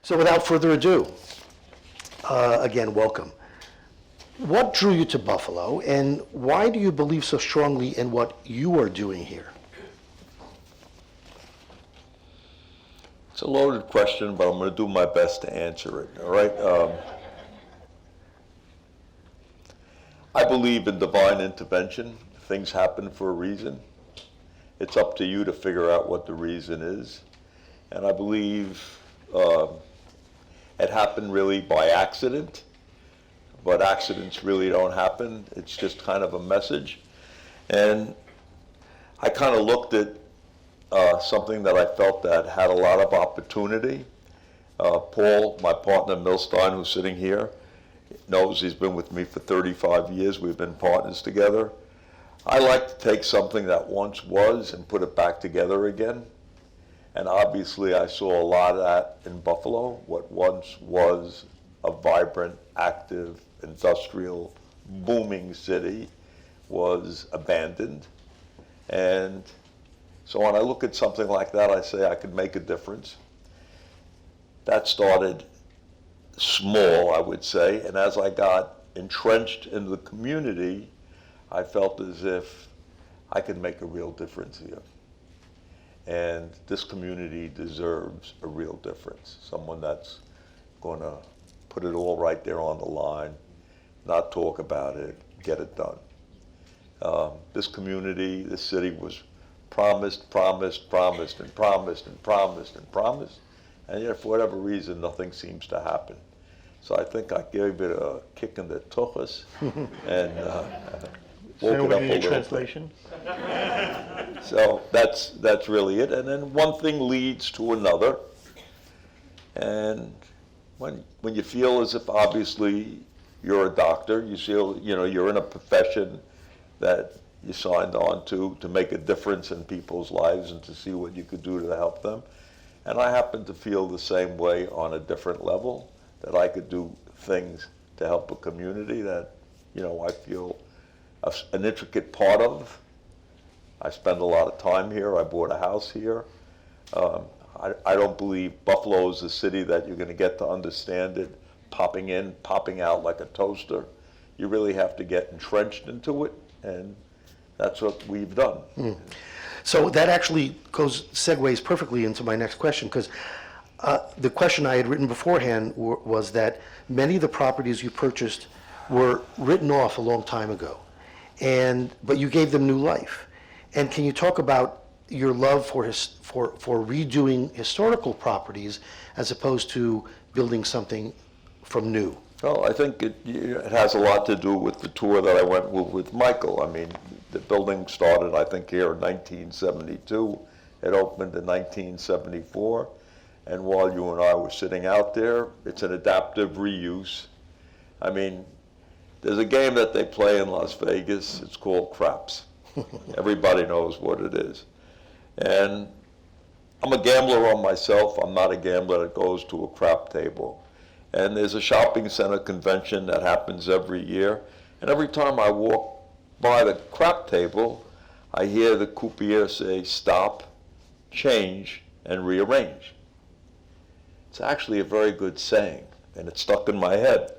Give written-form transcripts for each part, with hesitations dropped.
So without further ado, again, welcome. What drew you to Buffalo, and why do you believe so strongly in what you are doing here? It's a loaded question, but I'm going to do my best to answer it, all right? I believe in divine intervention. Things happen for a reason. It's up to you to figure out what the reason is. And I believe it happened really by accident, but accidents really don't happen. It's just kind of a message. And I kind of looked at something that I felt that had a lot of opportunity. Paul, my partner, Milstein, who's sitting here, knows he's been with me for 35 years. We've been partners together. I like to take something that once was and put it back together again. And obviously I saw a lot of that in Buffalo. What once was a vibrant, active, industrial, booming city was abandoned. And so when I look at something like that, I say I could make a difference. That started small, I would say, and as I got entrenched in the community, I felt as if I could make a real difference here. And this community deserves a real difference. Someone that's going to put it all right there on the line, not talk about it, get it done. This community, this city was promised, promised, promised, and promised, and promised, and promised, and yet for whatever reason, nothing seems to happen. So I think I gave it a kick in the tuchus and woke it up a little translation? bit. So that's really it. And then one thing leads to another. And when you feel as if obviously you're a doctor, you feel you're in a profession that you signed on to make a difference in people's lives and to see what you could do to help them. And I happen to feel the same way on a different level, that I could do things to help a community that, I feel an intricate part of. I spend a lot of time here. I bought a house here. I don't believe Buffalo is a city that you're going to get to understand it popping in, popping out like a toaster. You really have to get entrenched into it, and that's what we've done. So that actually segues perfectly into my next question, because the question I had written beforehand was that many of the properties you purchased were written off a long time ago, but you gave them new life. And can you talk about your love for redoing historical properties as opposed to building something from new? Well, I think it has a lot to do with the tour that I went with Michael. I mean, the building started, I think, here in 1972. It opened in 1974. And while you and I were sitting out there, it's an adaptive reuse. I mean, there's a game that they play in Las Vegas. It's called craps. Everybody knows what it is. And I'm a gambler on myself. I'm not a gambler that goes to a crap table. And there's a shopping center convention that happens every year. And every time I walk by the crap table, I hear the croupier say, stop, change, and rearrange. It's actually a very good saying, and it's stuck in my head.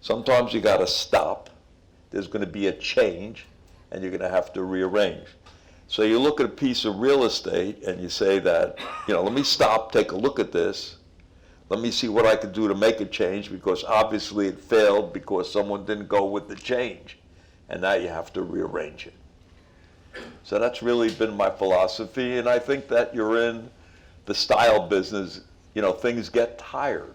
Sometimes you gotta stop, there's gonna be a change, and you're gonna have to rearrange. So you look at a piece of real estate and you say that, let me stop, take a look at this. Let me see what I could do to make a change, because obviously it failed because someone didn't go with the change. And now you have to rearrange it. So that's really been my philosophy, and I think that you're in the style business, things get tired.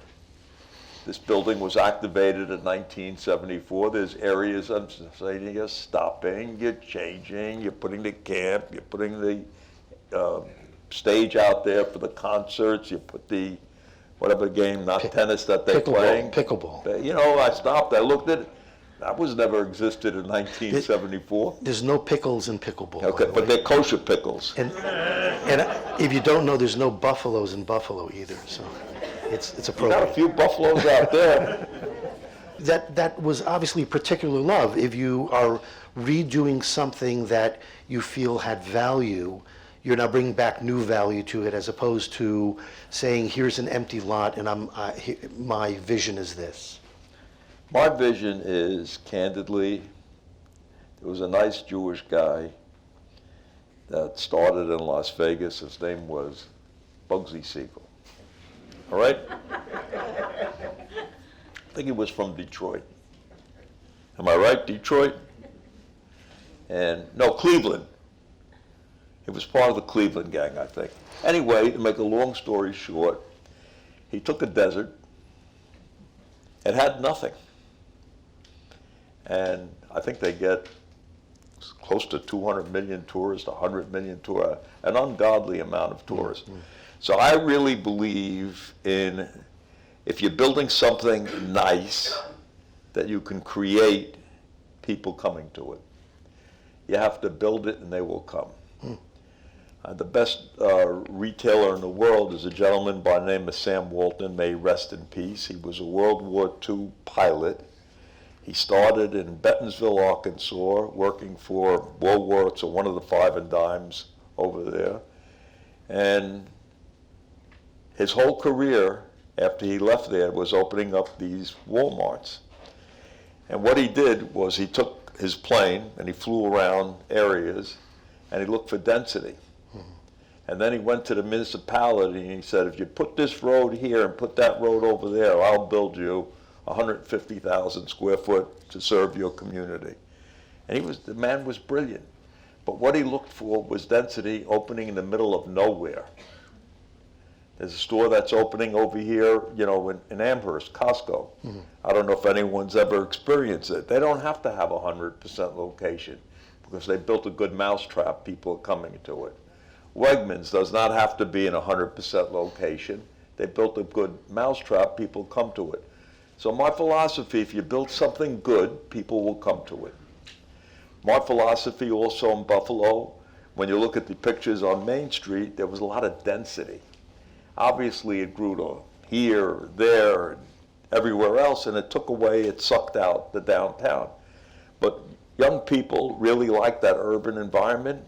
This building was activated in 1974. There's areas I'm saying you're stopping, you're changing, you're putting the camp, you're putting the stage out there for the concerts, you put the whatever game, not tennis that they're playing. Pickleball. I stopped, I looked at it. That was never existed in 1974. There's no pickles in pickleball. Okay, but they're kosher pickles. And if you don't know, there's no buffaloes in Buffalo either, so it's a program. Got a few buffaloes out there. That was obviously particular love. If you are redoing something that you feel had value, you're now bringing back new value to it as opposed to saying, here's an empty lot and my vision is this? My vision is, candidly, there was a nice Jewish guy that started in Las Vegas. His name was Bugsy Siegel. All right? I think he was from Detroit. Am I right, Detroit? And, no, Cleveland. He was part of the Cleveland gang, I think. Anyway, to make a long story short, he took a desert. It had nothing. And I think they get close to 200 million tourists, 100 million tourists, an ungodly amount of tourists. Mm-hmm. So I really believe in, if you're building something nice, that you can create people coming to it. You have to build it and they will come. The best retailer in the world is a gentleman by the name of Sam Walton, may he rest in peace. He was a World War II pilot. He started in Bettonsville, Arkansas, working for Woolworths, so one of the five and dimes over there. And his whole career, after he left there, was opening up these Walmarts. And what he did was he took his plane and he flew around areas and he looked for density. And then he went to the municipality and he said, if you put this road here and put that road over there, I'll build you 150,000 square foot to serve your community. And the man was brilliant. But what he looked for was density opening in the middle of nowhere. There's a store that's opening over here, in Amherst, Costco. Mm-hmm. I don't know if anyone's ever experienced it. They don't have to have 100% location because they built a good mousetrap. People are coming to it. Wegmans does not have to be in 100% location. They built a good mousetrap. People come to it. So my philosophy, if you build something good, people will come to it. My philosophy also in Buffalo, when you look at the pictures on Main Street, there was a lot of density. Obviously, it grew to here, there, and everywhere else, and it sucked out the downtown. But young people really like that urban environment.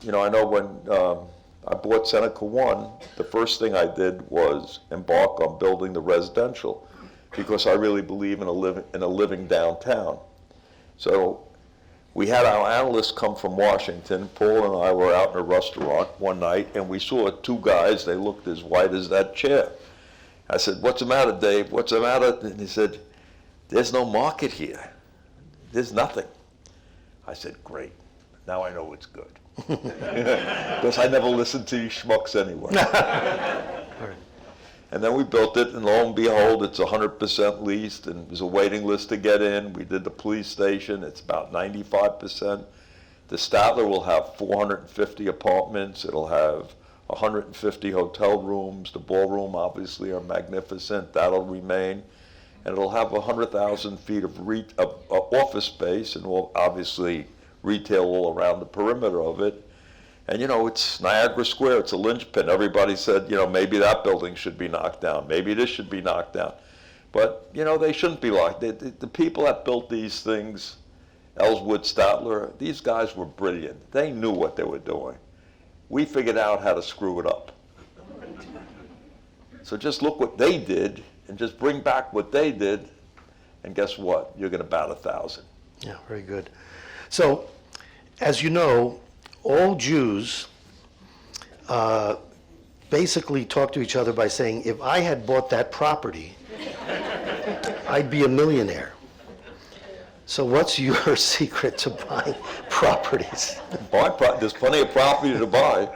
I know when I bought Seneca 1, the first thing I did was embark on building the residential because I really believe in a living downtown. So we had our analysts come from Washington. Paul and I were out in a restaurant one night, and we saw two guys. They looked as white as that chair. I said, "What's the matter, Dave? What's the matter?" And he said, "There's no market here. There's nothing." I said, "Great. Now I know it's good." Because I never listened to you schmucks anyway. And then we built it, and lo and behold, it's 100% leased, and there's a waiting list to get in. We did the police station. It's about 95%. The Statler will have 450 apartments. It'll have 150 hotel rooms. The ballroom, obviously, are magnificent. That'll remain. And it'll have 100,000 feet of office space, and we'll obviously retail all around the perimeter of it. And it's Niagara Square, it's a linchpin. Everybody said, maybe that building should be knocked down, maybe this should be knocked down. But, they shouldn't be locked. The people that built these things, Ellswood, Statler, these guys were brilliant. They knew what they were doing. We figured out how to screw it up. So just look what they did, and just bring back what they did, and guess what? You're going to bat 1,000. Yeah, very good. So, as you know, all Jews basically talk to each other by saying, if I had bought that property, I'd be a millionaire. So what's your secret to buying properties? There's plenty of property to buy.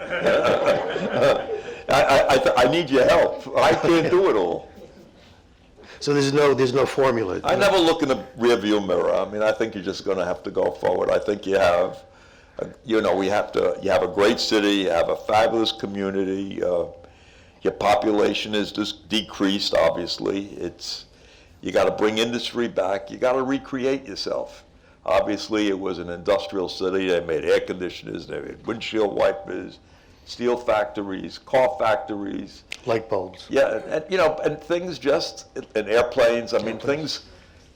I need your help. I can't do it all. So there's no formula. I never look in the rearview mirror. I mean, I think you're just going to have to go forward. I think you have, you have a great city, you have a fabulous community. Your population is just decreased, obviously. You got to bring industry back. You got to recreate yourself. Obviously, it was an industrial city. They made air conditioners, they made windshield wipers, steel factories, car factories. Light bulbs. Yeah, and things and airplanes. I mean, things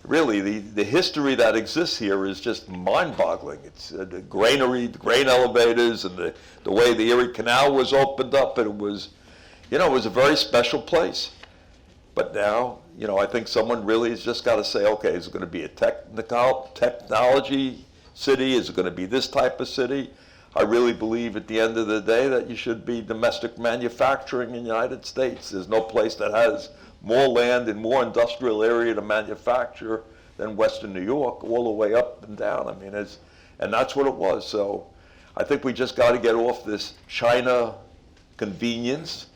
really, the history that exists here is just mind-boggling. It's the granary, the grain elevators, and the way the Erie Canal was opened up. It was, it was a very special place. But now, I think someone really has just got to say, okay, is it going to be a technology city? Is it going to be this type of city? I really believe at the end of the day that you should be domestic manufacturing in the United States. There's no place that has more land and more industrial area to manufacture than Western New York, all the way up and down. I mean, and that's what it was. So I think we just got to get off this China convenience.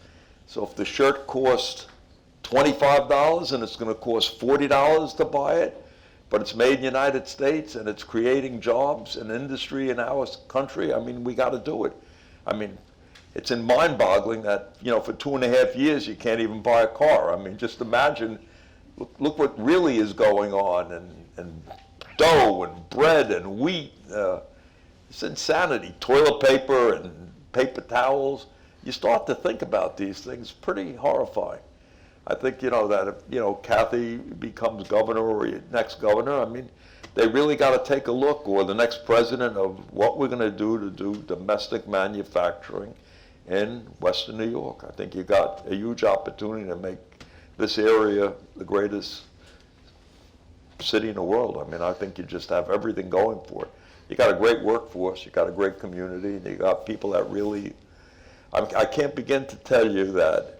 So if the shirt costs $25 and it's going to cost $40 to buy it, but it's made in the United States and it's creating jobs and industry in our country, I mean, we got to do it. I mean, it's mind-boggling that, for 2.5 years you can't even buy a car. I mean, just imagine, look what really is going on, and dough and bread and wheat. It's insanity. Toilet paper and paper towels. You start to think about these things, pretty horrifying. I think, that if, Kathy becomes governor or next governor, I mean, they really got to take a look, or the next president, of what we're going to do domestic manufacturing in Western New York. I think you got a huge opportunity to make this area the greatest city in the world. I mean, I think you just have everything going for it. You got a great workforce, you got a great community, and you got people that really, I can't begin to tell you that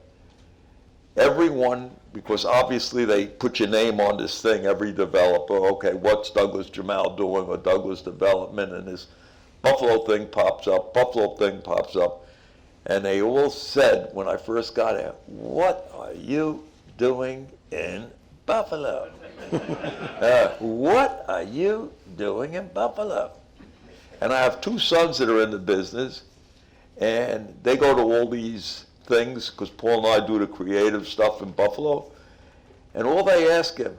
everyone, because obviously they put your name on this thing, every developer, okay, what's Douglas Jemal doing, or Douglas Development, and this Buffalo thing pops up, and they all said when I first got here, what are you doing in Buffalo? What are you doing in Buffalo? And I have 2 sons that are in the business, and they go to all these things, because Paul and I do the creative stuff in Buffalo, and all they ask him,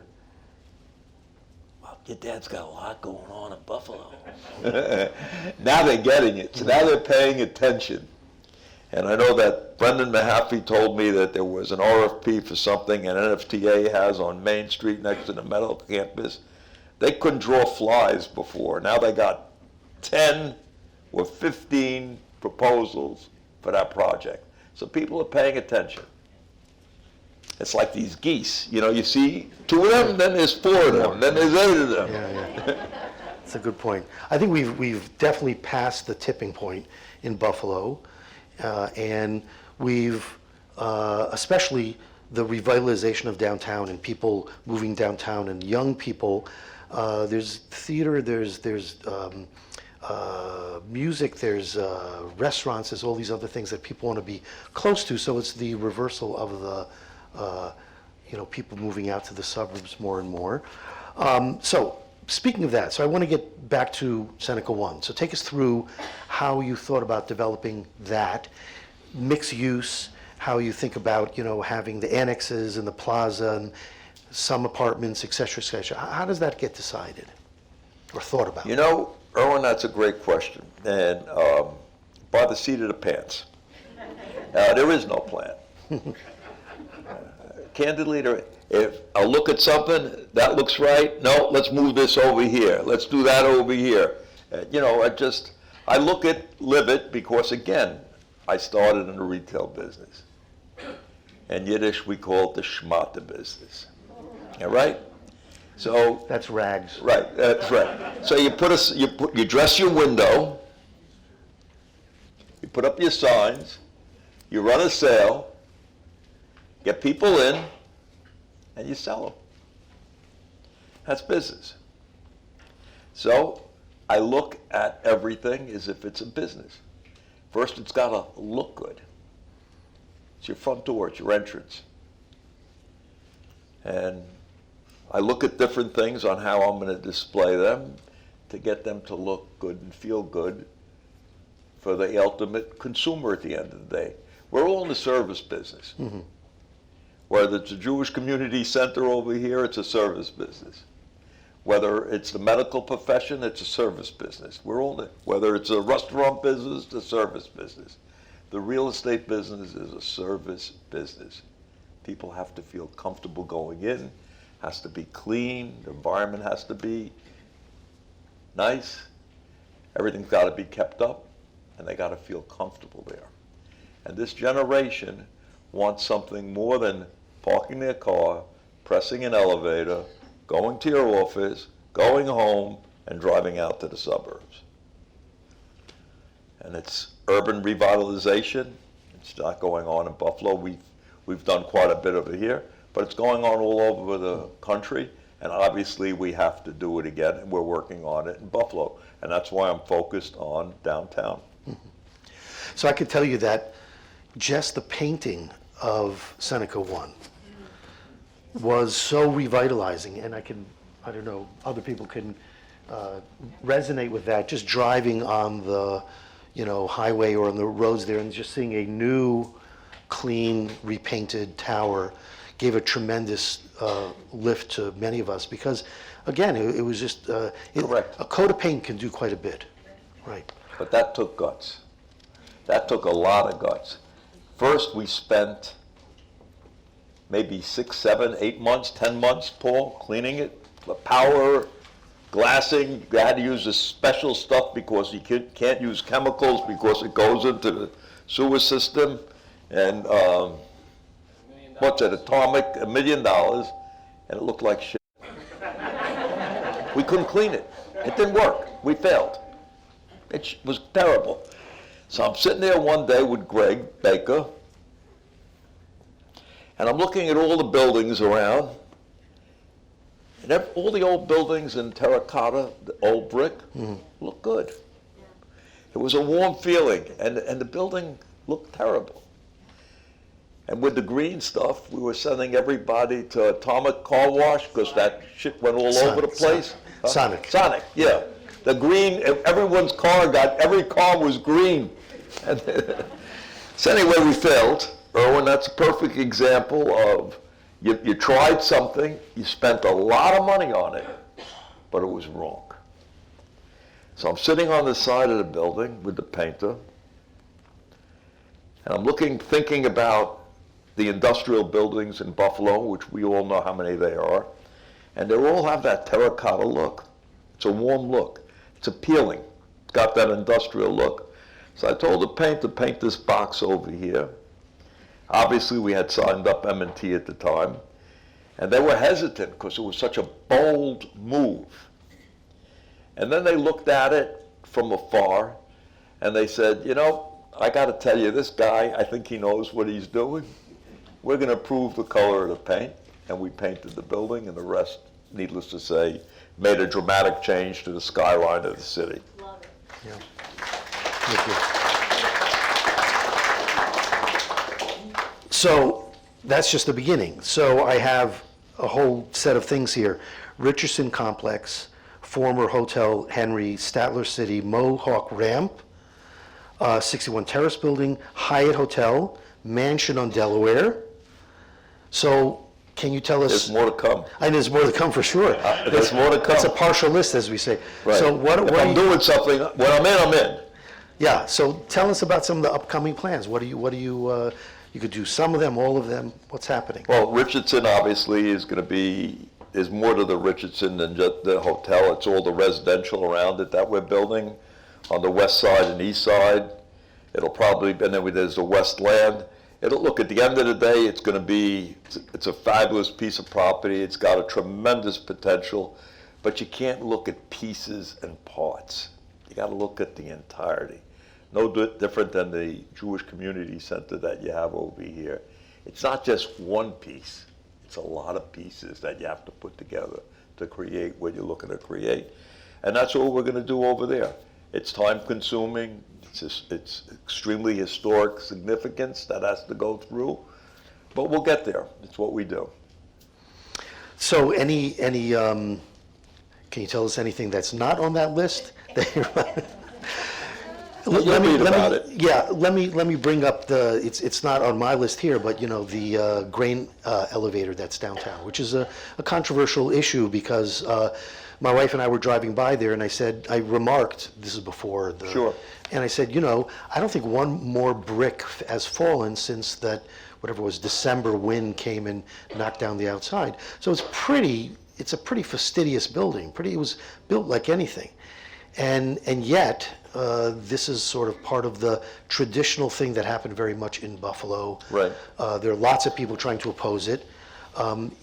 well, your dad's got a lot going on in Buffalo. Now they're getting it, so now they're paying attention. And I know that Brendan Mahaffey told me that there was an RFP for something an NFTA has on Main Street next to the Meadow campus. They couldn't draw flies before. Now they got 10 or 15 proposals for that project. So people are paying attention. It's like these geese. You see 2 of them, then there's 4 of them, then there's 8 of them. Yeah. That's a good point. I think we've definitely passed the tipping point in Buffalo. And we've, especially the revitalization of downtown and people moving downtown and young people, there's theater, there's music, there's restaurants, there's all these other things that people want to be close to. So it's the reversal of the, people moving out to the suburbs more and more. So speaking of that, so I want to get back to Seneca One. So take us through how you thought about developing that, mixed use, how you think about, having the annexes and the plaza and some apartments, et cetera, et cetera. How does that get decided or thought about? Irwin, that's a great question. And by the seat of the pants. There is no plan. Candidly, if I look at something, that looks right, no, let's move this over here. Let's do that over here. I look at, live it, because again, I started in the retail business. In Yiddish, we call it the schmata business. All right? So that's rags. Right, that's right. So you dress your window, you put up your signs, you run a sale, get people in, and you sell them. That's business. So I look at everything as if it's a business. First, it's got to look good. It's your front door, it's your entrance. And I look at different things on how I'm going to display them to get them to look good and feel good for the ultimate consumer at the end of the day. We're all in the service business. Mm-hmm. Whether it's a Jewish community center over here, it's a service business. Whether it's the medical profession, it's a service business. We're all in. Whether it's a restaurant business, it's a service business. The real estate business is a service business. People have to feel comfortable going in. has to be clean, the environment has to be nice, everything's got to be kept up, and they got to feel comfortable there. And this generation wants something more than parking their car, pressing an elevator, going to your office, going home, and driving out to the suburbs. And it's urban revitalization. It's not going on in Buffalo. We've done quite a bit of it here, but it's going on all over the country, and obviously we have to do it again, and we're working on it in Buffalo. And that's why I'm focused on downtown. So I could tell you that just the painting of Seneca 1 was so revitalizing, and I don't know, other people can resonate with that, just driving on the, highway or on the roads there and just seeing a new, clean, repainted tower gave a tremendous lift to many of us because, again, it was just, Correct. A coat of paint can do quite a bit, right? But that took guts. That took a lot of guts. First, we spent maybe 6, 7, 8 months, 10 months, Paul, cleaning it, the power, glassing. You had to use this special stuff because you can't use chemicals because it goes into the sewer system. And what's it, atomic, $1 million, and it looked like shit. We couldn't clean it. It didn't work. We failed. It was terrible. So I'm sitting there one day with Greg Baker, and I'm looking at all the buildings around, and all the old buildings in terracotta, the old brick, look good. It was a warm feeling, and the building looked terrible. And with the green stuff, we were sending everybody to Atomic Car Wash because that shit went all over the place. Sonic. Sonic, yeah. The green, everyone's car every car was green. So anyway, we failed. Irwin, that's a perfect example of you tried something, you spent a lot of money on it, but it was wrong. So I'm sitting on the side of the building with the painter, and I'm thinking about the industrial buildings in Buffalo, which we all know how many they are, and they all have that terracotta look. It's a warm look. It's appealing. It's got that industrial look. So I told the painter to paint this box over here. Obviously, we had signed up M&T at the time, and they were hesitant because it was such a bold move. And then they looked at it from afar, and they said, I got to tell you, this guy, I think he knows what he's doing. We're going to approve the color of the paint, and we painted the building, and the rest, needless to say, made a dramatic change to the skyline of the city. Love it. Yeah. Thank you. So that's just the beginning. So I have a whole set of things here. Richardson Complex, former Hotel Henry, Statler City, Mohawk Ramp, 61 Terrace Building, Hyatt Hotel, Mansion on Delaware. So can you tell us? There's more to come. And there's more to come for sure. There's more to come. That's a partial list, as we say. Right. So if I'm doing something, when I'm in. Yeah, so tell us about some of the upcoming plans. You could do some of them, all of them, what's happening? Well, Richardson obviously is going to be, there's more to the Richardson than just the hotel. It's all the residential around it that we're building on the west side and east side. It'll probably, and then there's the west land. It'll look, at the end of the day, it's going to be, it's a fabulous piece of property. It's got a tremendous potential, but you can't look at pieces and parts. You got to look at the entirety. No different than the Jewish Community Center that you have over here. It's not just one piece. It's a lot of pieces that you have to put together to create what you're looking to create. And that's what we're going to do over there. It's time consuming. It's extremely historic significance that has to go through. But we'll get there. It's what we do. So can you tell us anything that's not on that list? Let me bring up it's not on my list here, but the grain elevator that's downtown, which is a controversial issue because my wife and I were driving by there, and I remarked, this is before the Sure. And I said, you know, I don't think one more brick has fallen since that, whatever it was, December wind came and knocked down the outside. So it's a pretty fastidious building. It was built like anything. And yet, this is sort of part of the traditional thing that happened very much in Buffalo. Right. There are lots of people trying to oppose it.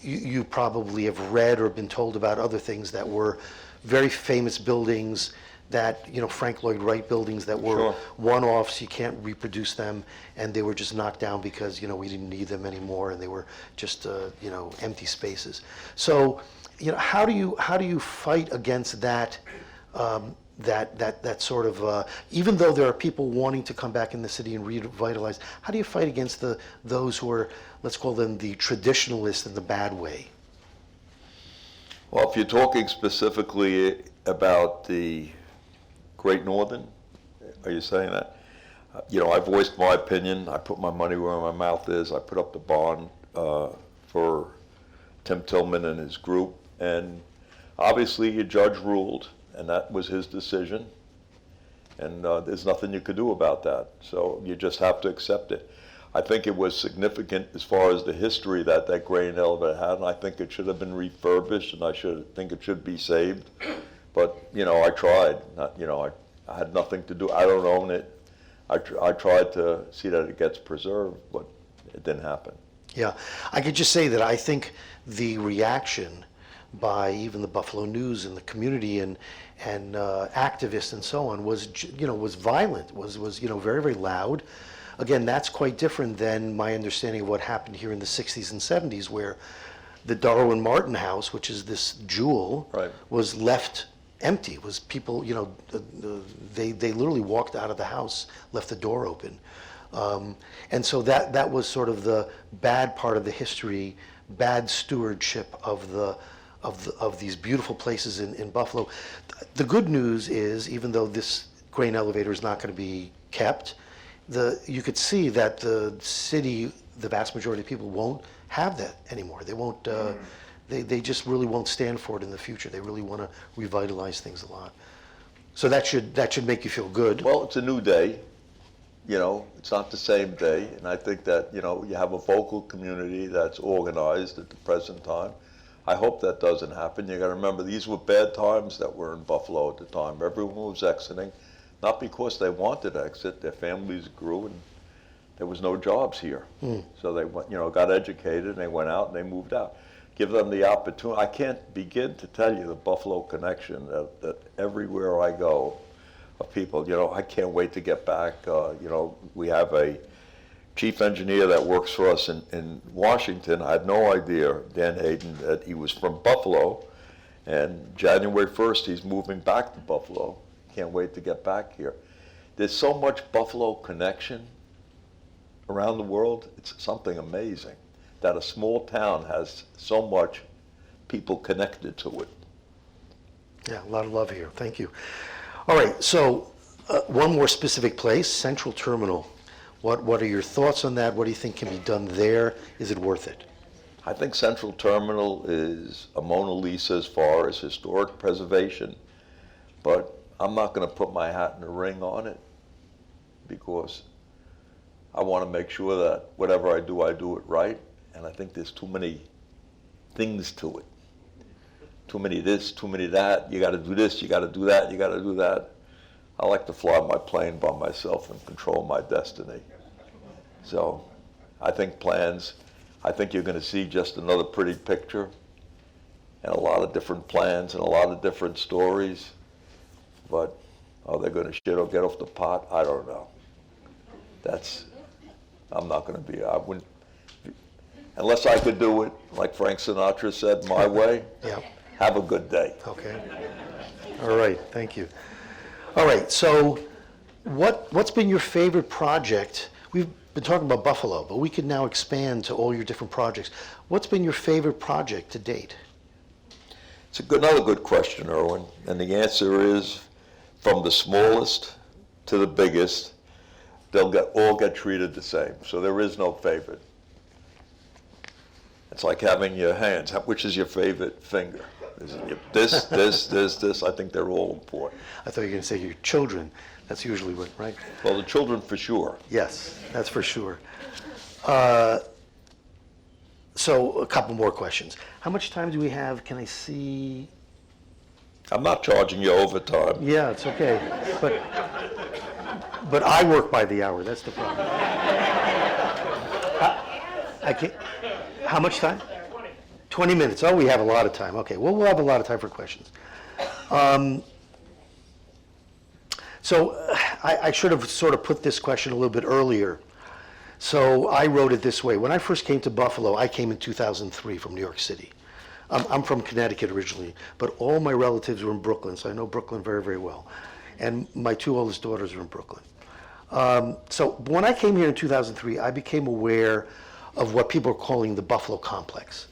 You probably have read or been told about other things that were very famous buildings that, you know, Frank Lloyd Wright buildings that were Sure. one-offs, you can't reproduce them, and they were just knocked down because, you know, we didn't need them anymore, and they were just, you know, empty spaces. So, you know, how do you fight against that, that sort of, even though there are people wanting to come back in the city and revitalize, how do you fight against those who are, let's call them the traditionalists in the bad way? Well, if you're talking specifically about the Great Northern, are you saying that? You know, I voiced my opinion. I put my money where my mouth is. I put up the bond for Tim Tillman and his group, and obviously a judge ruled, and that was his decision, and there's nothing you could do about that. So you just have to accept it. I think it was significant as far as the history that grain elevator had, and I think it should have been refurbished, and I think it should be saved. But, you know, I tried. You know, I had nothing to do. I don't own it. I tried to see that it gets preserved, but it didn't happen. Yeah, I could just say that I think the reaction by even the Buffalo News and the community and activists and so on was, you know, was violent, was you know, very, very loud. Again, that's quite different than my understanding of what happened here in the 60s and 70s, where the Darwin Martin house, which is this jewel, Right. was left empty. Was people, you know, they literally walked out of the house, left the door open. And so that was sort of the bad part of the history, bad stewardship of these beautiful places in Buffalo. The good news is, even though this grain elevator is not going to be kept, you could see that the city, the vast majority of people won't have that anymore. They won't. They just really won't stand for it in the future. They really want to revitalize things a lot. So that should make you feel good. Well, it's a new day. You know, it's not the same day, and I think that, you know, you have a vocal community that's organized at the present time. I hope that doesn't happen. You got to remember, these were bad times that were in Buffalo at the time. Everyone was exiting, not because they wanted to exit. Their families grew, and there was no jobs here. So they went, you know, got educated, and they went out and they moved out. Give them the opportunity. I can't begin to tell you the Buffalo connection that everywhere I go, of people, you know, I can't wait to get back. You know, we have a chief engineer that works for us in Washington. I had no idea, Dan Hayden, that he was from Buffalo, and January 1st he's moving back to Buffalo. Can't wait to get back here. There's so much Buffalo connection around the world. It's something amazing that a small town has so much people connected to it. Yeah, a lot of love here. Thank you. All right, so one more specific place, Central Terminal. What are your thoughts on that? What do you think can be done there? Is it worth it? I think Central Terminal is a Mona Lisa as far as historic preservation, but I'm not going to put my hat in the ring on it because I want to make sure that whatever I do it right, and I think there's too many things to it. Too many this, too many that. You got to do this, you got to do that, you got to do that. I like to fly my plane by myself and control my destiny. So I think plans, I think you're going to see just another pretty picture and a lot of different plans and a lot of different stories. But are they going to shit or get off the pot? I don't know. I'm not going to be, I wouldn't, unless I could do it, like Frank Sinatra said, my way. Yeah. Have a good day. Okay. All right, thank you. All right, so what's been your favorite project? We've been talking about Buffalo, but we can now expand to all your different projects. What's been your favorite project to date? It's another good question, Irwin, and the answer is from the smallest to the biggest, they'll all get treated the same. So there is no favorite. It's like having your hands. Which is your favorite finger? This, I think they're all important. I thought you were going to say your children. That's usually what, right? Well, the children for sure. Yes, that's for sure. So a couple more questions. How much time do we have? Can I see? I'm not charging you overtime. Yeah, it's okay. But I work by the hour. That's the problem. I can't. How much time? 20 minutes. Oh, we have a lot of time. Okay. Well, we'll have a lot of time for questions. So I should have sort of put this question a little bit earlier. So I wrote it this way. When I first came to Buffalo, I came in 2003 from New York City. I'm from Connecticut originally, but all my relatives were in Brooklyn, so I know Brooklyn very, very well. And my two oldest daughters are in Brooklyn. So when I came here in 2003, I became aware of what people are calling the Buffalo complex.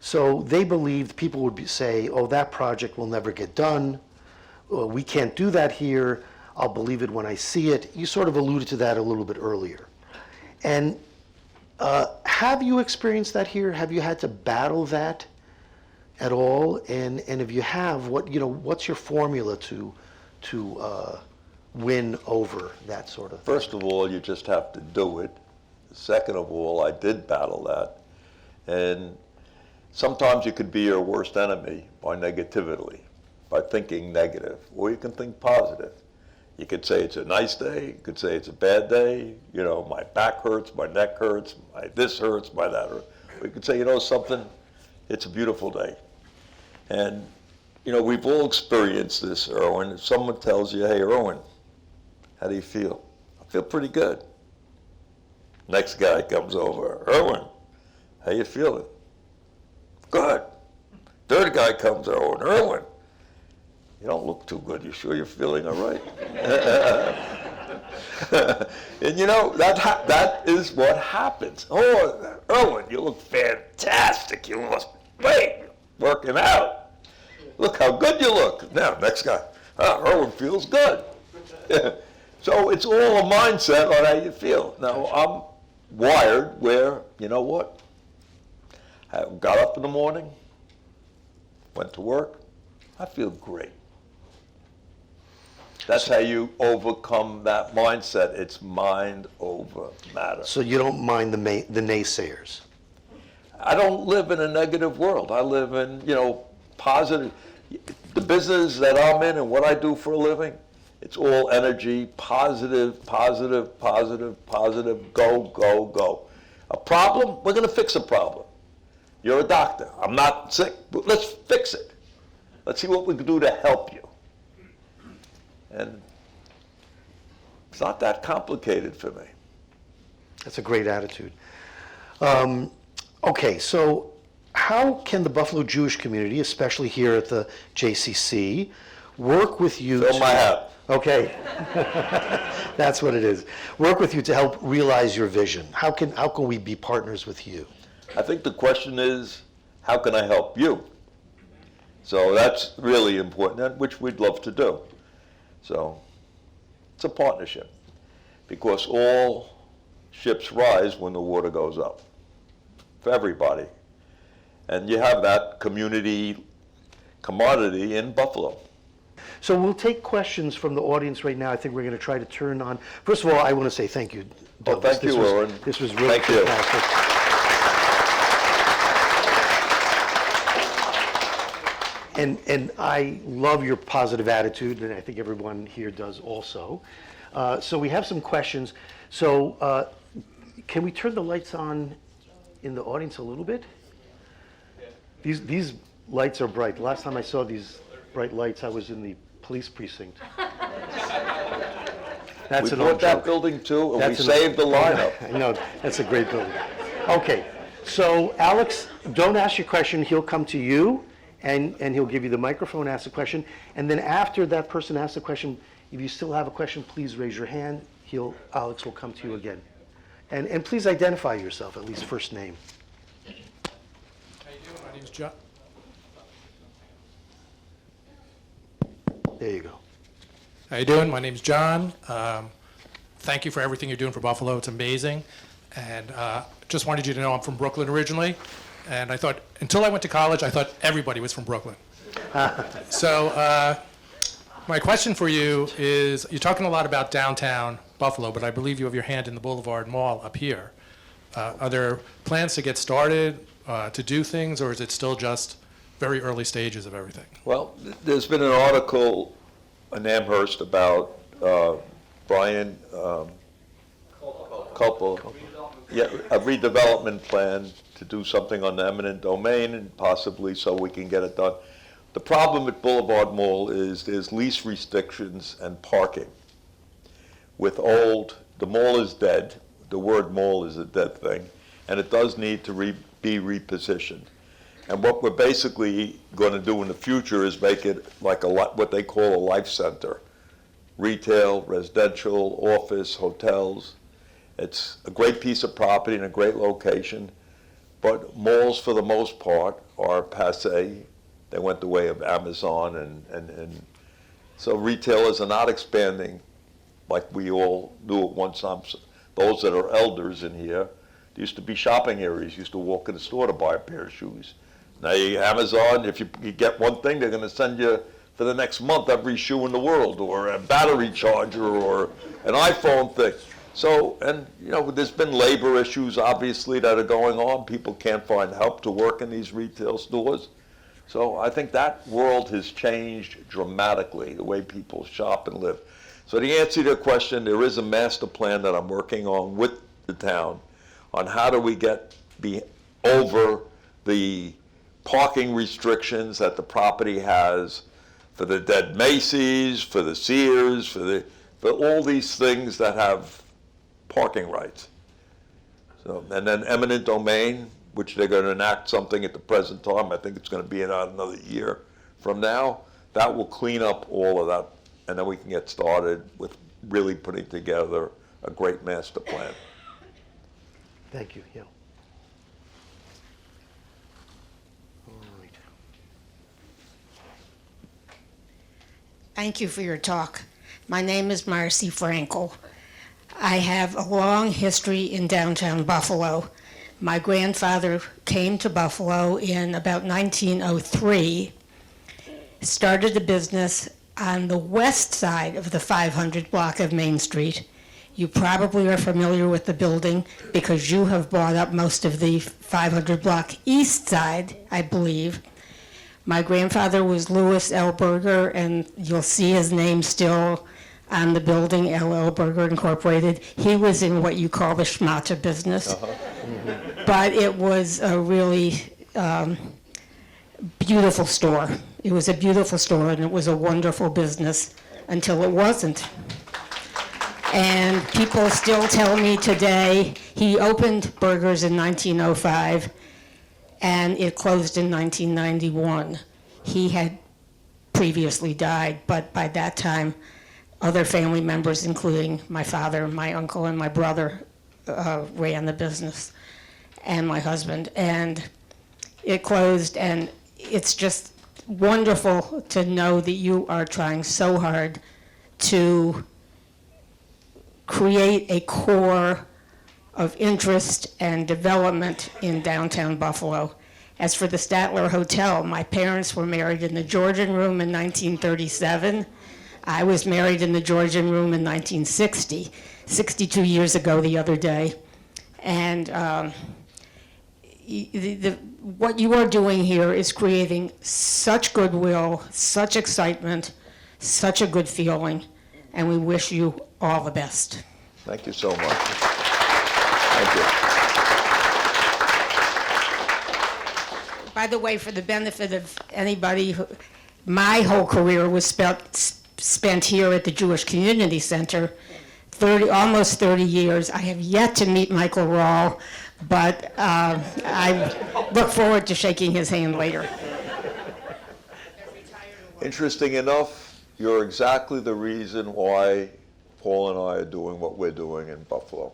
So they believed people would say, oh, that project will never get done. We can't do that here. I'll believe it when I see it. You sort of alluded to that a little bit earlier. And have you experienced that here? Have you had to battle that at all? And if you have, what's your formula to win over that sort of thing? First of all, you just have to do it. Second of all, I did battle that. And sometimes you could be your worst enemy by negativity, by thinking negative, or you can think positive. You could say it's a nice day, you could say it's a bad day, my back hurts, my neck hurts, my this hurts, my that hurts. Or you could say, something, it's a beautiful day. And, we've all experienced this, Irwin. If someone tells you, hey, Irwin, how do you feel? I feel pretty good. Next guy comes over, Irwin, how you feeling? Good. Third guy comes over, Irwin, you don't look too good. You sure you're feeling all right? And that is what happens. Oh, Irwin, you look fantastic. You lost weight, working out. Look how good you look. Now, next guy, Irwin feels good. So it's all a mindset on how you feel. Now, I'm wired where, you know what? I got up in the morning, went to work, I feel great. That's how you overcome that mindset. It's mind over matter. So you don't mind the naysayers? I don't live in a negative world. I live in, positive. The business that I'm in and what I do for a living, it's all energy, positive, positive, positive, positive, go, go, go. A problem, we're going to fix a problem. You're a doctor. I'm not sick, but let's fix it. Let's see what we can do to help you. And it's not that complicated for me. That's a great attitude. Okay, so how can the Buffalo Jewish community, especially here at the JCC, work with you Fill my hat. Okay, that's what it is. Work with you to help realize your vision. How can we be partners with you? I think the question is, how can I help you? So that's really important, which we'd love to do. So it's a partnership, because all ships rise when the water goes up, for everybody. And you have that community commodity in Buffalo. So we'll take questions from the audience right now. I think we're going to try to turn on. First of all, I want to say thank you, Douglas. Well, thank you, Irwin. This was really Thank you. fantastic. And I love your positive attitude, and I think everyone here does also. So we have some questions. So can we turn the lights on in the audience a little bit? These lights are bright. Last time I saw these bright lights, I was in the police precinct. That's We an old bought that joke. building too, and That's we an- saved the lineup. I know, that's a great building. Okay, so Alex, don't ask your question. He'll come to you, and he'll give you the microphone, ask the question. And then after that person asks the question, if you still have a question, please raise your hand. Alex will come to you again. And please identify yourself, at least first name. How you doing? My name's John. There you go. How you doing? My name's John. Thank you for everything you're doing for Buffalo. It's amazing. And just wanted you to know I'm from Brooklyn originally. And I thought, until I went to college, I thought everybody was from Brooklyn. So my question for you is, you're talking a lot about downtown Buffalo, but I believe you have your hand in the Boulevard Mall up here. Are there plans to get started, to do things, or is it still just very early stages of everything? Well, there's been an article in Amherst about Brian Culpo. Yeah, a redevelopment plan to do something on the eminent domain, and possibly so we can get it done. The problem at Boulevard Mall is there's lease restrictions and parking. With the mall is dead. The word mall is a dead thing, and it does need to be repositioned. And what we're basically going to do in the future is make it like what they call a life center. Retail, residential, office, hotels. It's a great piece of property in a great location, but malls for the most part are passé. They went the way of Amazon, and so retailers are not expanding like we all knew at one time. Those that are elders in here, there used to be shopping areas. You used to walk in the store to buy a pair of shoes. Now you Amazon, if you get one thing, they're going to send you for the next month every shoe in the world, or a battery charger, or an iPhone thing. So, and there's been labor issues obviously that are going on. People can't find help to work in these retail stores. So I think that world has changed dramatically, the way people shop and live. So the answer to your question, there is a master plan that I'm working on with the town on how do we be over the parking restrictions that the property has for the dead Macy's, for the Sears, for all these things that have parking rights. So, and then eminent domain, which they're going to enact something at the present time. I think it's going to be about another year from now. That will clean up all of that, and then we can get started with really putting together a great master plan. Thank you, yeah. All right. Thank you for your talk. My name is Marcy Frankel. I have a long history in downtown Buffalo. My grandfather came to Buffalo in about 1903, started a business on the west side of the 500 block of Main Street. You probably are familiar with the building because you have bought up most of the 500 block east side, I believe. My grandfather was Louis L. Berger, and you'll see his name still on the building, LL Berger Incorporated. He was in what you call the schmata business. But it was a really beautiful store. It was a beautiful store, and it was a wonderful business until it wasn't. And people still tell me today, he opened Berger's in 1905, and it closed in 1991. He had previously died, but by that time, other family members, including my father, my uncle, and my brother, ran the business, and my husband. And it closed, and it's just wonderful to know that you are trying so hard to create a core of interest and development in downtown Buffalo. As for the Statler Hotel, my parents were married in the Georgian Room in 1937. I was married in the Georgian Room in 1960, 62 years ago the other day. And what you are doing here is creating such goodwill, such excitement, such a good feeling, and we wish you all the best. Thank you so much. Thank you. By the way, for the benefit of anybody, my whole career was spent here at the Jewish Community Center, almost 30 years. I have yet to meet Michael Rawl, but I look forward to shaking his hand later. Interesting enough, you're exactly the reason why Paul and I are doing what we're doing in Buffalo.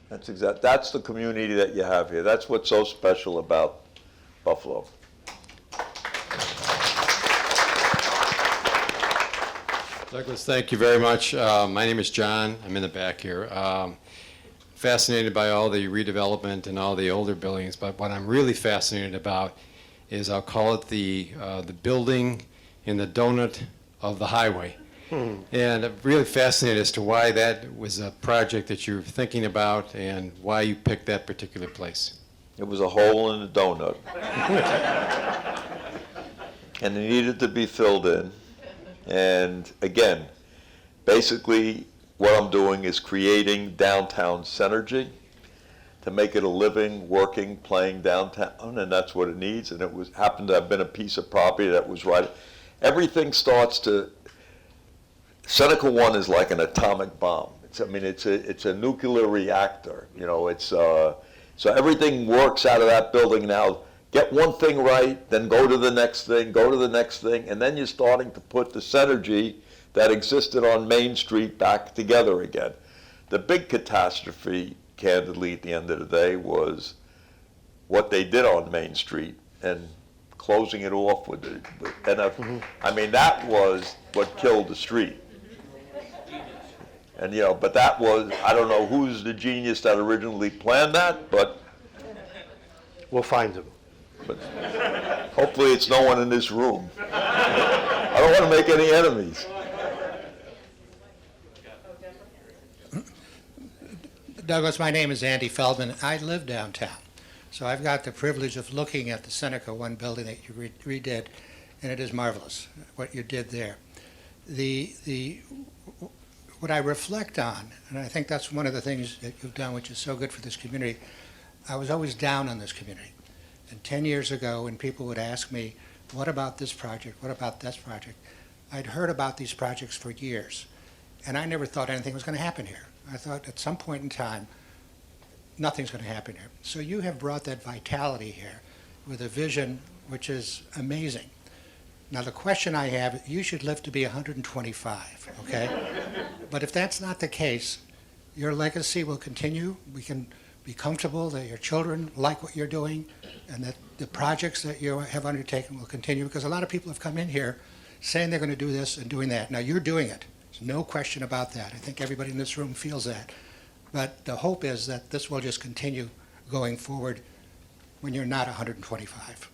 That's the community that you have here. That's what's so special about Buffalo. Douglas, thank you very much. My name is John. I'm in the back here. fascinated by all the redevelopment and all the older buildings, but what I'm really fascinated about is, I'll call it the building in the donut of the highway. And I'm really fascinated as to why that was a project that you're thinking about and why you picked that particular place. It was a hole in the donut. And it needed to be filled in. And again, basically what I'm doing is creating downtown synergy to make it a living, working, playing downtown, and that's what it needs. And it happened to have been a piece of property that was right. Everything starts to, Seneca 1 is like an atomic bomb. It's a nuclear reactor. So everything works out of that building now. Get one thing right, then go to the next thing, go to the next thing, and then you're starting to put the synergy that existed on Main Street back together again. The big catastrophe, candidly, at the end of the day, was what they did on Main Street and closing it off with it. That was what killed the street. And, but that was, I don't know who's the genius that originally planned that, but We'll find him. hopefully it's no one in this room. I don't want to make any enemies. Douglas, my name is Andy Feldman. I live downtown, so I've got the privilege of looking at the Seneca 1 building that you redid, and it is marvelous what you did there. What I reflect on, and I think that's one of the things that you've done which is so good for this community, I was always down on this community. And 10 years ago, when people would ask me, what about this project, what about this project, I'd heard about these projects for years, and I never thought anything was going to happen here. I thought at some point in time, nothing's going to happen here. So you have brought that vitality here with a vision which is amazing. Now, the question I have, you should live to be 125, okay? But if that's not the case, your legacy will continue. We can be comfortable that your children like what you're doing and that the projects that you have undertaken will continue, because a lot of people have come in here saying they're going to do this and doing that. Now, you're doing it. There's no question about that. I think everybody in this room feels that. But the hope is that this will just continue going forward when you're not 125.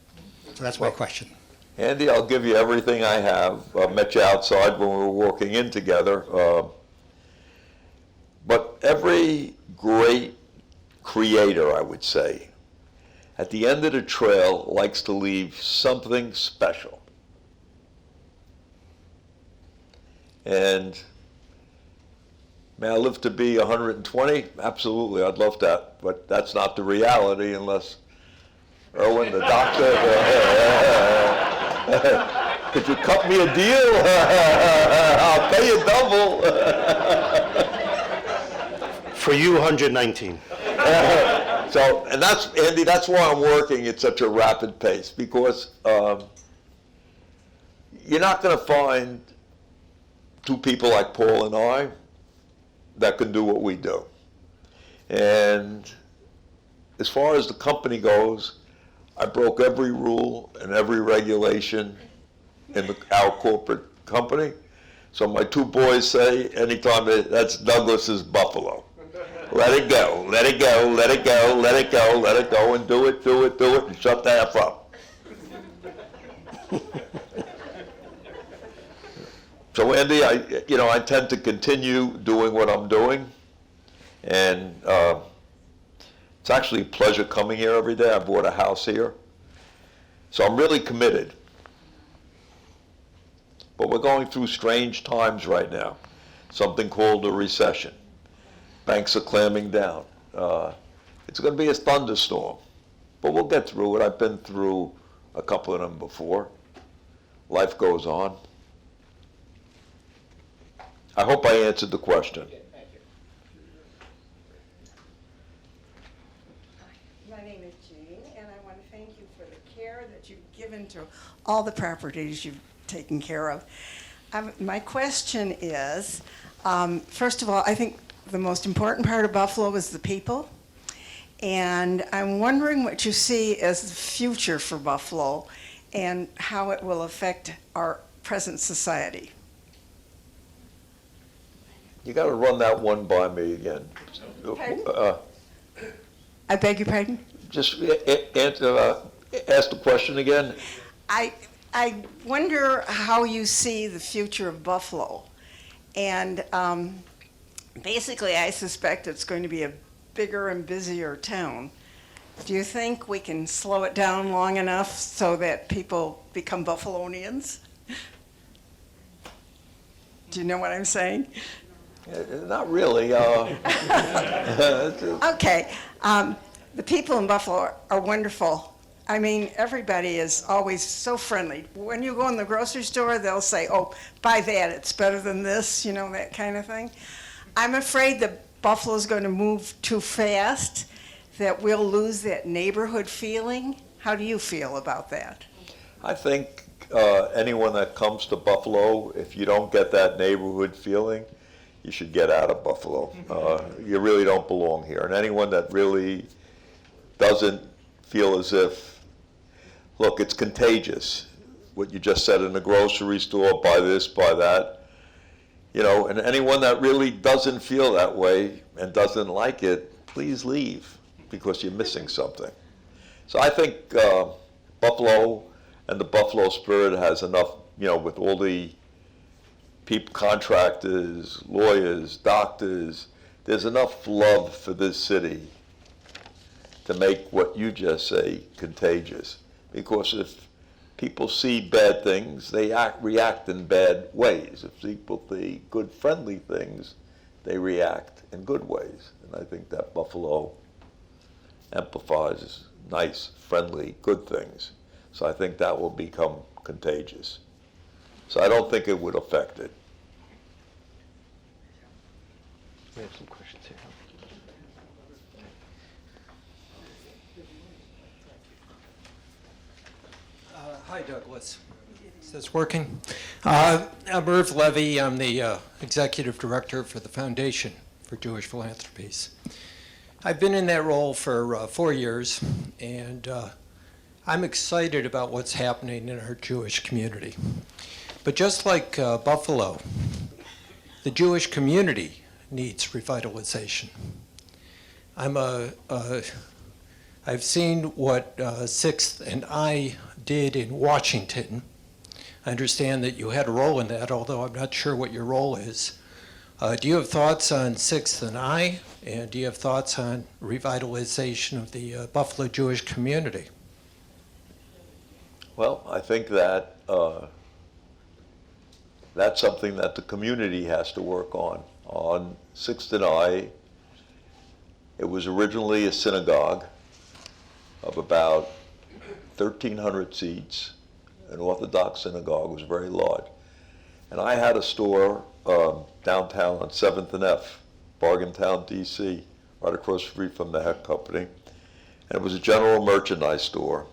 So that's my question. Andy, I'll give you everything I have. I met you outside when we were walking in together. But every great creator, I would say, at the end of the trail likes to leave something special. And may I live to be 120? Absolutely, I'd love that. But that's not the reality unless Irwin, the doctor, could you cut me a deal? I'll pay you double. For you, 119. And that's, Andy, that's why I'm working at such a rapid pace, because you're not going to find two people like Paul and I that can do what we do. And as far as the company goes, I broke every rule and every regulation in our corporate company. So my two boys say anytime that's Douglas's buffalo. Let it go, let it go, let it go, let it go, let it go, and do it, and shut the F up. So Andy, I tend to continue doing what I'm doing, and it's actually a pleasure coming here every day. I bought a house here, so I'm really committed. But we're going through strange times right now, something called a recession. Banks are clamming down. It's going to be a thunderstorm, but we'll get through it. I've been through a couple of them before. Life goes on. I hope I answered the question. My name is Jean, and I want to thank you for the care that you've given to all the properties you've taken care of. My question is, first of all, I think the most important part of Buffalo is the people, and I'm wondering what you see as the future for Buffalo and how it will affect our present society. You got to run that one by me again. Pardon? I beg your pardon? Just ask the question again. I wonder how you see the future of Buffalo. And basically, I suspect it's going to be a bigger and busier town. Do you think we can slow it down long enough so that people become Buffalonians? Do you know what I'm saying? Not really. Okay. The people in Buffalo are wonderful. I mean, everybody is always so friendly. When you go in the grocery store, they'll say, oh, buy that, it's better than this, you know, that kind of thing. I'm afraid that Buffalo's going to move too fast, that we'll lose that neighborhood feeling. How do you feel about that? I think anyone that comes to Buffalo, if you don't get that neighborhood feeling, you should get out of Buffalo. You really don't belong here. And anyone that really doesn't feel as if, look, it's contagious. What you just said in the grocery store, buy this, buy that. You know, and anyone that really doesn't feel that way and doesn't like it, please leave, because you're missing something. So I think Buffalo and the Buffalo spirit has enough, you know, with all the people, contractors, lawyers, doctors, there's enough love for this city to make what you just say contagious. Because if people see bad things, they react in bad ways. If people see good, friendly things, they react in good ways. And I think that Buffalo amplifies nice, friendly, good things. So I think that will become contagious. So I don't think it would affect it. We have some questions here. Hi, Douglas. Is this working? I'm Irv Levy. I'm the Executive Director for the Foundation for Jewish Philanthropies. I've been in that role for 4 years, and I'm excited about what's happening in our Jewish community. But just like Buffalo, the Jewish community needs revitalization. I've seen what Sixth and I did in Washington. I understand that you had a role in that, although I'm not sure what your role is. Do you have thoughts on Sixth and I, and do you have thoughts on revitalization of the Buffalo Jewish community? Well, I think that that's something that the community has to work on. On Sixth and I, it was originally a synagogue of about 1,300 seats. An Orthodox synagogue, was very large. And I had a store downtown on 7th and F, Bargaintown, D.C., right across the street from the Heck Company. And it was a general merchandise store.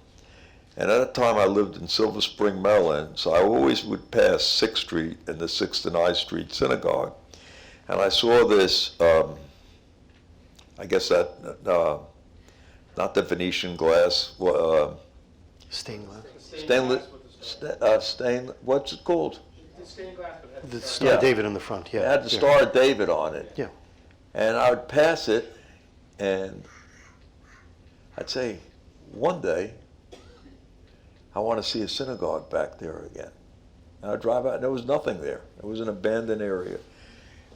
And at that time I lived in Silver Spring, Maryland, so I always would pass 6th Street and the 6th and I Street Synagogue. And I saw this, I guess that, not the Venetian glass, Stained glass. what's it called? The Star Yeah. David in the front, yeah. It had the yeah. Star of David on it. Yeah. And I would pass it, and I'd say, one day, I want to see a synagogue back there again. And I'd drive out, and there was nothing there. It was an abandoned area.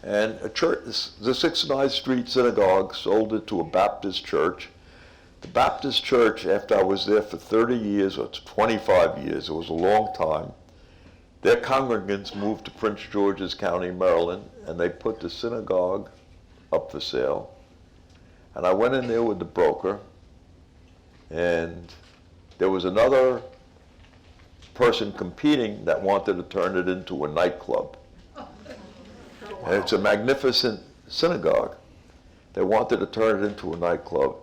And a church, the 6th and I Street Synagogue sold it to a Baptist church. The Baptist church, after I was there for 30 years, or 25 years, it was a long time, their congregants moved to Prince George's County, Maryland, and they put the synagogue up for sale. And I went in there with the broker, and there was another person competing that wanted to turn it into a nightclub. And it's a magnificent synagogue. They wanted to turn it into a nightclub.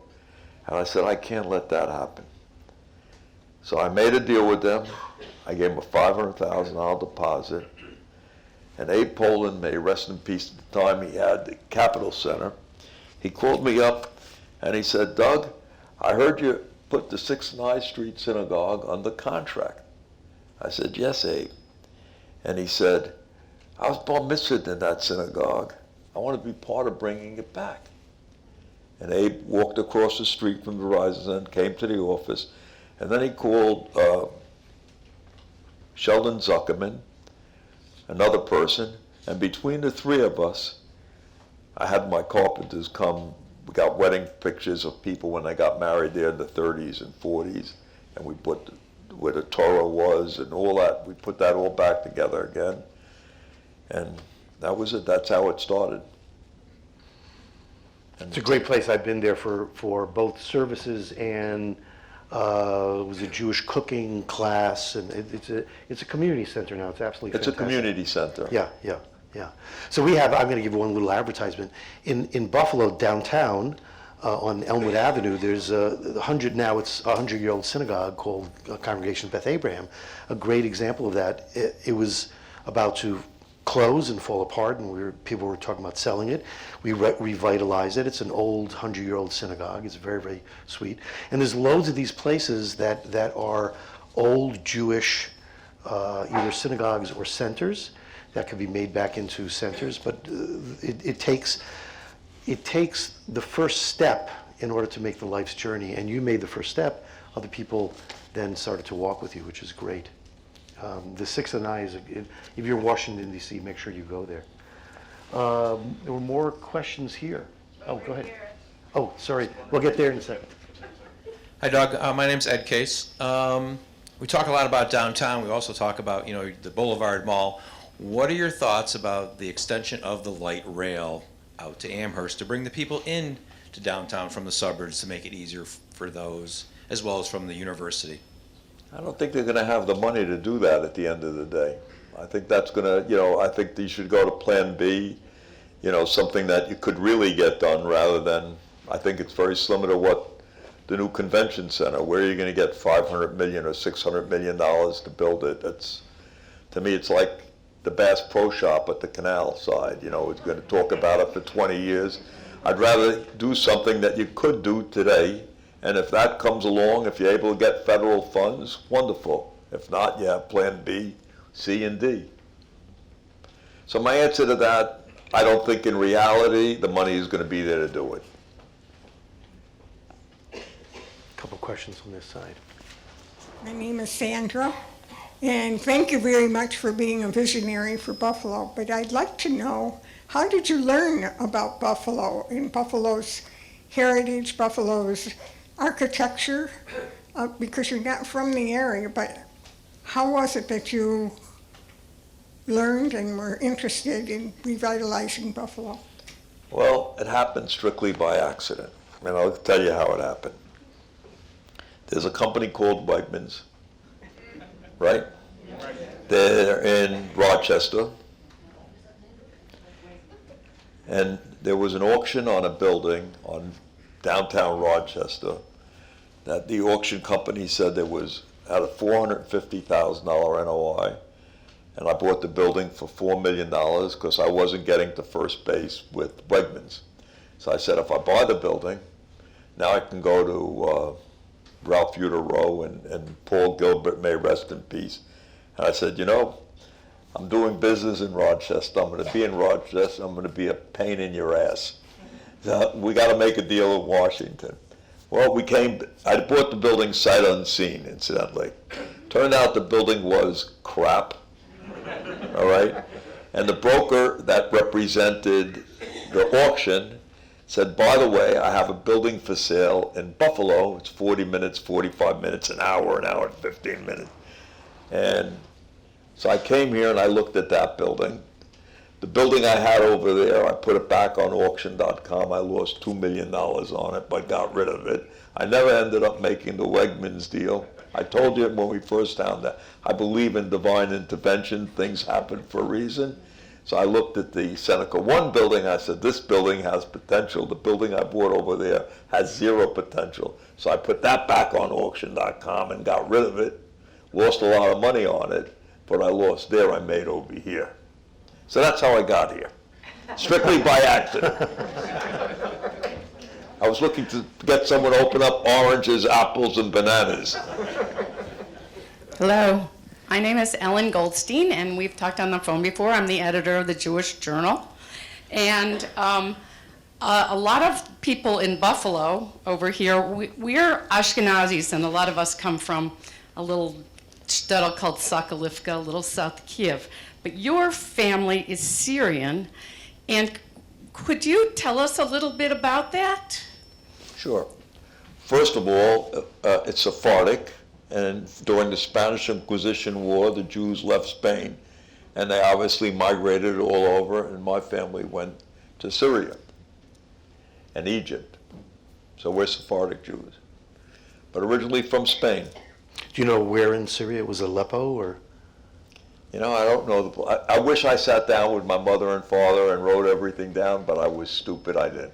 And I said, I can't let that happen. So I made a deal with them. I gave them a $500,000 deposit. And Abe Poland, may he rest in peace, at the time he had the Capitol Center. He called me up and he said, Doug, I heard you put the 6th and I Street Synagogue under contract. I said, yes, Abe. And he said, I was bar mitzvahed in that synagogue. I want to be part of bringing it back. And Abe walked across the street from Verizon, came to the office, and then he called Sheldon Zuckerman, another person, and between the three of us, I had my carpenters come. We got wedding pictures of people when they got married there in the 30s and 40s, and we put where the Torah was and all that. We put that all back together again, and that was it. That's how it started. And It's a great place. I've been there for both services and it was a Jewish cooking class, and it's a community center now. It's absolutely It's a fantastic. community center. Yeah. So we have, I'm going to give one little advertisement. In Buffalo, downtown, on Elmwood Avenue, there's a 100-year-old synagogue called Congregation of Beth Abraham, a great example of that. It was about to close and fall apart, and people were talking about selling it. We revitalized it. It's an old 100-year-old synagogue. It's very, very sweet. And there's loads of these places that are old Jewish either synagogues or centers that could be made back into centers, but it takes the first step in order to make the life's journey. And you made the first step. Other people then started to walk with you, which is great. The Sixth and I if you're in Washington, D.C., make sure you go there. There were more questions here. Oh, go ahead. Oh, sorry. We'll get there in a second. Hi, Doug. My name's Ed Case. We talk a lot about downtown. We also talk about, the Boulevard Mall. What are your thoughts about the extension of the light rail out to Amherst to bring the people in to downtown from the suburbs to make it easier for those, as well as from the university? I don't think they're going to have the money to do that at the end of the day. I think that's going to, I think you should go to Plan B, something that you could really get done rather than, I think it's very similar to what the new convention center, where you're going to get $500 million or $600 million to build it. To me, it's like the Bass Pro Shop at the canal side. It's going to talk about it for 20 years. I'd rather do something that you could do today. And if that comes along, if you're able to get federal funds, wonderful. If not, you have Plan B, C, and D. So my answer to that, I don't think in reality the money is going to be there to do it. A couple questions on this side. My name is Sandra, and thank you very much for being a visionary for Buffalo. But I'd like to know, how did you learn about Buffalo and Buffalo's heritage, Buffalo's architecture? Because you're not from the area, but how was it that you learned and were interested in revitalizing Buffalo? Well, it happened strictly by accident, and I'll tell you how it happened. There's a company called Wegmans, right? They're in Rochester, and there was an auction on a building on downtown Rochester that the auction company said there was had a $450,000 NOI, and I bought the building for $4 million because I wasn't getting to first base with Wegmans. So I said, if I buy the building, now I can go to Ralph Uterow and Paul Gilbert, may rest in peace. And I said, I'm doing business in Rochester. I'm going to be in Rochester. I'm going to be a pain in your ass. So we got to make a deal in Washington. Well, I bought the building sight unseen, incidentally. Turned out the building was crap, all right? And the broker that represented the auction said, by the way, I have a building for sale in Buffalo. It's 40 minutes, 45 minutes, an hour and 15 minutes. And so I came here and I looked at that building. The building I had over there, I put it back on auction.com. I lost $2 million on it, but got rid of it. I never ended up making the Wegmans deal. I told you when we first found that, I believe in divine intervention. Things happen for a reason. So I looked at the Seneca 1 building. I said, this building has potential. The building I bought over there has zero potential. So I put that back on auction.com and got rid of it. Lost a lot of money on it, but I lost there, I made over here. So that's how I got here, strictly by accident. I was looking to get someone to open up oranges, apples, and bananas. Hello, my name is Ellen Goldstein, and we've talked on the phone before. I'm the editor of the Jewish Journal, And a lot of people in Buffalo over here, we're Ashkenazis, and a lot of us come from a little shtetl called Sokolivka, a little south of Kiev. But your family is Syrian, and could you tell us a little bit about that? Sure. First of all, it's Sephardic, and during the Spanish Inquisition War, the Jews left Spain, and they obviously migrated all over, and my family went to Syria and Egypt. So we're Sephardic Jews, but originally from Spain. Do you know where in Syria? It was Aleppo, or? You know, I don't know. I wish I sat down with my mother and father and wrote everything down, but I was stupid, I didn't.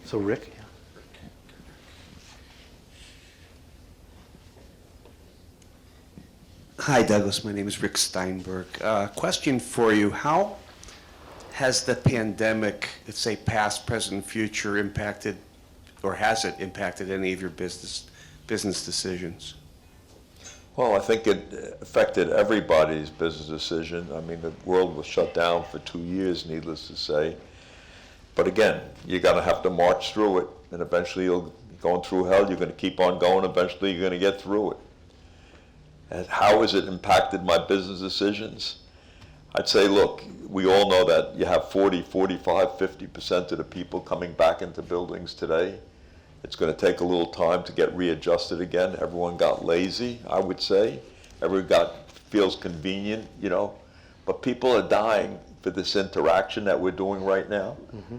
So Rick? Hi, Douglas. My name is Rick Steinberg. Question for you. How has the pandemic, let's say past, present, future, impacted, or has it impacted any of your business decisions? Well, I think it affected everybody's business decision. I mean, the world was shut down for 2 years, needless to say. But again, you're going to have to march through it, and eventually you're going through hell, you're going to keep on going, eventually you're going to get through it. And how has it impacted my business decisions? I'd say, look, we all know that you have 40, 45, 50% of the people coming back into buildings today. It's going to take a little time to get readjusted again. Everyone got lazy, I would say. Everyone feels convenient, you know. But people are dying for this interaction that we're doing right now. Mm-hmm.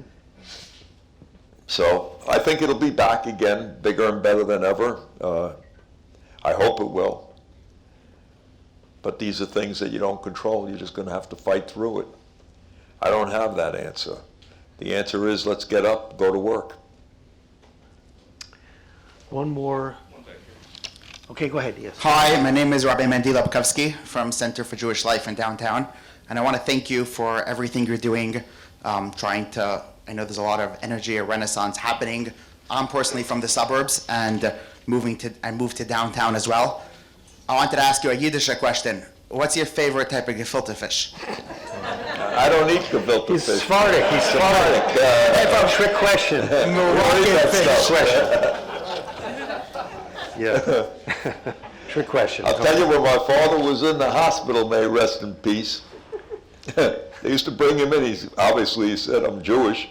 So I think it'll be back again, bigger and better than ever. I hope it will. But these are things that you don't control. You're just going to have to fight through it. I don't have that answer. The answer is let's get up, go to work. One more. Okay, go ahead, yes. Hi, my name is Rabbi Mendy Lapkowski from Center for Jewish Life in downtown. And I want to thank you for everything you're doing, I know there's a lot of energy, a renaissance happening. I'm personally from the suburbs and I moved to downtown as well. I wanted to ask you a Yiddish question. What's your favorite type of gefilte fish? I don't eat gefilte fish. He's Sephardic. That's a trick question. Moroccan fish question. Yeah. Trick question. I'll tell you, when my father was in the hospital, may he rest in peace, they used to bring him in. He said, I'm Jewish,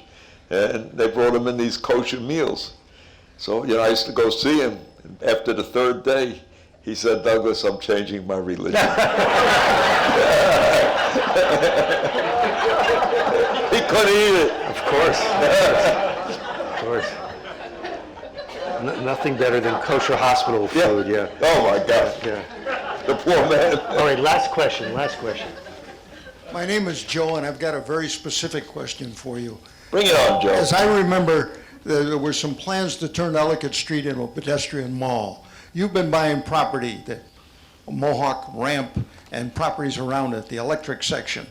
and they brought him in these kosher meals. So, you know, I used to go see him. After the third day, he said, Douglas, I'm changing my religion. He couldn't eat it. Of course. Of course. Nothing better than kosher hospital food, yeah. Oh, my God. Yeah. The poor man. All right, last question. My name is Joe, and I've got a very specific question for you. Bring it on, Joe. As I remember, there were some plans to turn Ellicott Street into a pedestrian mall. You've been buying property, the Mohawk ramp and properties around it, the electric section.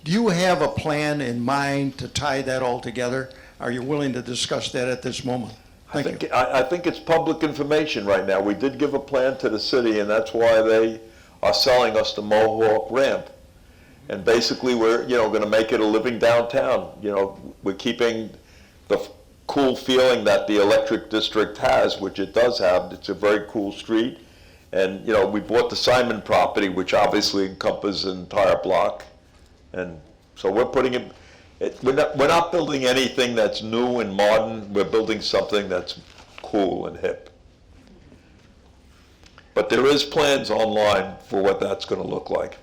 Do you have a plan in mind to tie that all together? Are you willing to discuss that at this moment? I think it's public information right now. We did give a plan to the city, and that's why they are selling us the Mohawk ramp. And basically, we're going to make it a living downtown. We're keeping the cool feeling that the electric district has, which it does have. It's a very cool street. And, we bought the Simon property, which obviously encompasses an entire block. And so we're putting it, we're not building anything that's new and modern. We're building something that's cool and hip. But there is plans online for what that's going to look like.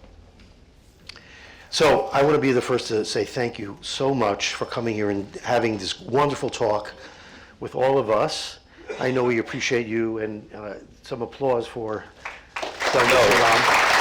So I want to be the first to say thank you so much for coming here and having this wonderful talk with all of us. I know we appreciate you, and some applause for Douglas.